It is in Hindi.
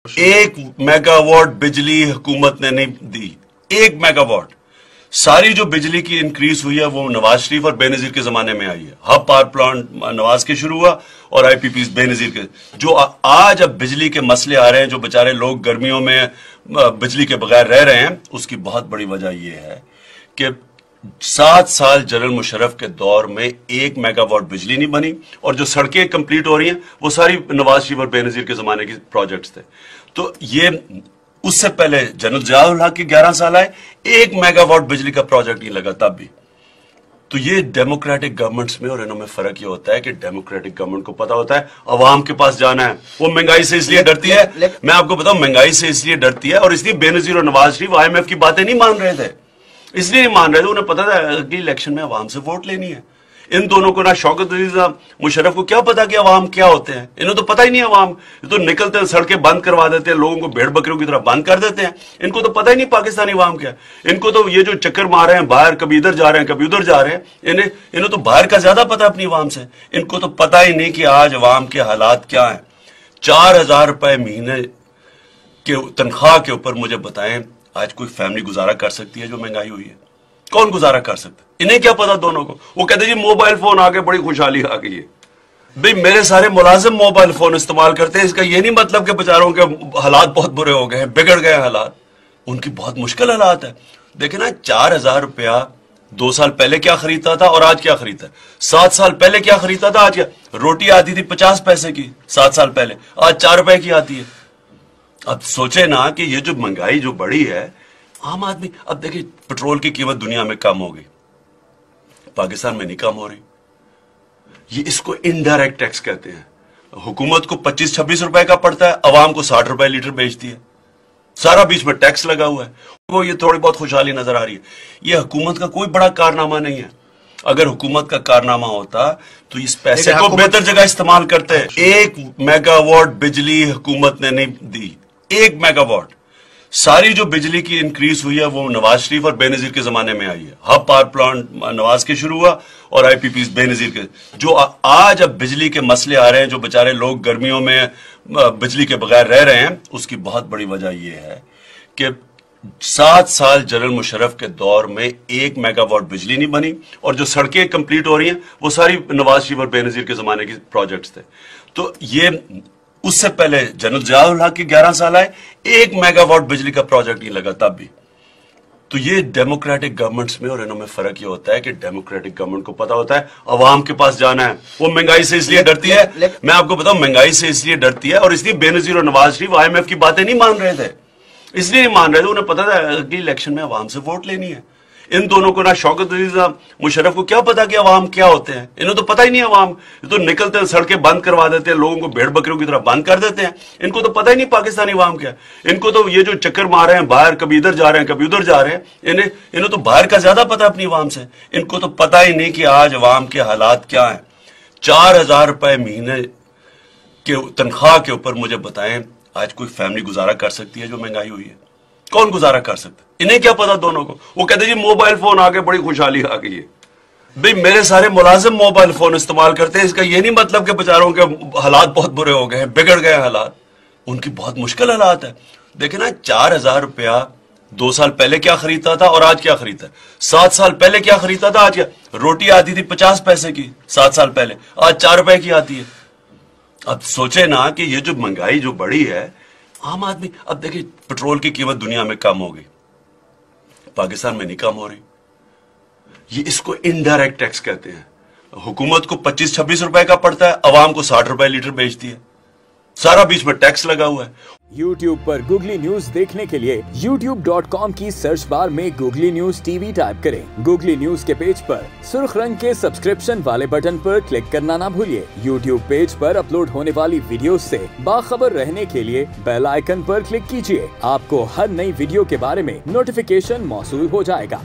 1 मेगावाट बिजली हुकूमत ने नहीं दी। 1 मेगावाट। सारी जो बिजली की इंक्रीज हुई है वो नवाज शरीफ और बेनजीर के जमाने में आई है। हब पावर प्लांट नवाज के शुरू हुआ और आईपीपी बेनजीर के। जो आज अब बिजली के मसले आ रहे हैं, जो बेचारे लोग गर्मियों में बिजली के बगैर रह रहे हैं, उसकी बहुत बड़ी वजह यह है कि 7 साल जनरल मुशर्रफ के दौर में 1 मेगावाट बिजली नहीं बनी और जो सड़कें कंप्लीट हो रही हैं वो सारी नवाज शरीफ और बेनजीर के जमाने के प्रोजेक्ट्स थे। तो ये उससे पहले जनरल जियाउल हक के 11 साल आए, 1 मेगावाट बिजली का प्रोजेक्ट नहीं लगा तब भी। तो ये डेमोक्रेटिक गवर्नमेंट्स में और इनों में फर्क ये होता है कि डेमोक्रेटिक गवर्नमेंट को पता होता है अवाम के पास जाना है। वो महंगाई से इसलिए डरती है, मैं आपको बताऊं, महंगाई से इसलिए डरती है और इसलिए बेनजीर और नवाज शरीफ IMF की बातें नहीं मान रहे थे। इसलिए नहीं मान रहे थे, उन्हें पता था अगली इलेक्शन में अवाम से वोट लेनी है। इन दोनों को, ना शौकत अली मुशर्रफ को क्या पता कि अवाम क्या होते हैं, इन्हें तो पता ही नहीं अवाम। तो निकलते हैं, सड़कें बंद करवा देते हैं, लोगों को भेड़ बकरियों की तरह बंद कर देते हैं। इनको तो पता ही नहीं पाकिस्तानी अवाम क्या। इनको तो ये जो चक्कर मार रहे हैं बाहर, कभी इधर जा रहे हैं कभी उधर जा रहे हैं, इन्हें तो बाहर का ज्यादा पता है अपनी अवाम से। इनको तो पता ही नहीं कि आज अवाम के हालात क्या हैं। 4,000 रुपए महीने के तनख्वाह के ऊपर मुझे बताएं आज कोई फैमिली गुजारा कर सकती है? जो महंगाई हुई है, कौन गुजारा कर सकता? इन्हें क्या पता दोनों को। वो कहते जी मोबाइल फोन आ गए, बड़ी खुशहाली आ गई है। भाई मेरे सारे मुलाजिम मोबाइल फोन इस्तेमाल करते हैं, इसका ये नहीं मतलब कि बेचारों के हालात बहुत बुरे हो गए हैं, बिगड़ गए हालात। उनकी बहुत मुश्किल हालात है। देखे ना, 4,000 रुपया 2 साल पहले क्या खरीदता था और आज क्या खरीदता है। 7 साल पहले क्या खरीदता था, आज क्या। रोटी आती थी 50 पैसे की 7 साल पहले, आज 4 रुपए की आती है। अब सोचे ना कि ये जो महंगाई जो बढ़ी है, आम आदमी, अब देखिए पेट्रोल की कीमत दुनिया में कम हो गई, पाकिस्तान में नहीं कम हो रही। ये इसको इनडायरेक्ट टैक्स कहते हैं। हुकूमत को 25-26 रुपए का पड़ता है, अवाम को 60 रुपए लीटर बेचती है। सारा बीच में टैक्स लगा हुआ है। वो ये थोड़ी बहुत खुशहाली नजर आ रही है। ये हुकूमत का कोई बड़ा कारनामा नहीं है। अगर हुकूमत का कारनामा होता तो इस पैसे को बेहतर जगह इस्तेमाल करते हैं। 1 मेगावाट बिजली हुकूमत ने नहीं दी। 1 मेगावाट। सारी जो बिजली की इंक्रीज हुई है वो नवाज शरीफ और बेनजीर के जमाने में आई है। हब पावर प्लांट नवाज के शुरू हुआ और आईपीपी बेनजीर के। जो आज अब बिजली के मसले आ रहे हैं, जो बेचारे लोग गर्मियों में बिजली के बगैर रह रहे हैं, उसकी बहुत बड़ी वजह यह है कि 7 साल जनरल मुशर्रफ के दौर में 1 मेगावाट बिजली नहीं बनी और जो सड़कें कंप्लीट हो रही हैं वो सारी नवाज शरीफ और बेनजीर के जमाने के प्रोजेक्ट्स थे। तो ये उससे पहले जनरल जियाउल हक के 11 साल आए, 1 मेगावाट बिजली का प्रोजेक्ट नहीं लगा तब भी। तो ये डेमोक्रेटिक गवर्नमेंट्स में और इनों में फर्क ये होता है कि डेमोक्रेटिक गवर्नमेंट को पता होता है अवाम के पास जाना है। वो महंगाई से इसलिए डरती है, मैं आपको बताऊं, महंगाई से इसलिए डरती है और इसलिए बेनजीर और नवाज शरीफ IMF की बातें नहीं मान रहे थे। इसलिए नहीं मान रहे थे, उन्हें पता था अगली इलेक्शन में अवाम से वोट लेनी है। इन दोनों को, ना शौकत अली मुशर्रफ को क्या पता कि अवाम क्या होते हैं, इन्हें तो पता ही नहीं अवाम। तो निकलते हैं, सड़कें बंद करवा देते हैं, लोगों को भेड़ बकरियों की तरह बंद कर देते हैं। इनको तो पता ही नहीं पाकिस्तानी अवाम क्या। इनको तो ये जो चक्कर मार रहे हैं बाहर, कभी इधर जा रहे हैं कभी उधर जा रहे हैं, इन्हें तो बाहर का ज्यादा पता है अपनी अवाम से। इनको तो पता ही नहीं कि आज अवाम के हालात क्या हैं। 4,000 रुपए महीने के तनख्वाह के ऊपर मुझे बताएं आज कोई फैमिली गुजारा कर सकती है? जो महंगाई हुई है, कौन गुजारा कर सकता? इन्हें क्या पता दोनों को। वो कहते जी मोबाइल फोन आ गए, बड़ी खुशहाली आ गई है। भाई मेरे सारे मुलाजिम मोबाइल फोन इस्तेमाल करते हैं, इसका ये नहीं मतलब कि बेचारों के हालात बहुत बुरे हो गए हैं, बिगड़ गए हालात। उनकी बहुत मुश्किल हालात है। देखे ना, 4,000 रुपया 2 साल पहले क्या खरीदता था और आज क्या खरीदता है। 7 साल पहले क्या खरीदता था, आज क्या। रोटी आती थी 50 पैसे की 7 साल पहले, आज 4 रुपए की आती है। अब सोचे ना कि ये जो महंगाई जो बढ़ी है, आम आदमी, अब देखिए पेट्रोल की कीमत दुनिया में कम हो गई, पाकिस्तान में नहीं कम हो रही। ये इसको इनडायरेक्ट टैक्स कहते हैं। हुकूमत को 25-26 रुपए का पड़ता है, अवाम को 60 रुपए लीटर बेचती है। सारा बीच में टैक्स लगा हुआ है। YouTube पर गूगली न्यूज देखने के लिए youtube.com की सर्च बार में गूगली न्यूज TV टाइप करें। गूगली न्यूज के पेज पर सुर्ख रंग के सब्सक्रिप्शन वाले बटन पर क्लिक करना ना भूलिए। YouTube पेज पर अपलोड होने वाली वीडियो से बाखबर रहने के लिए बेल आइकन पर क्लिक कीजिए। आपको हर नई वीडियो के बारे में नोटिफिकेशन मौसूल हो जाएगा।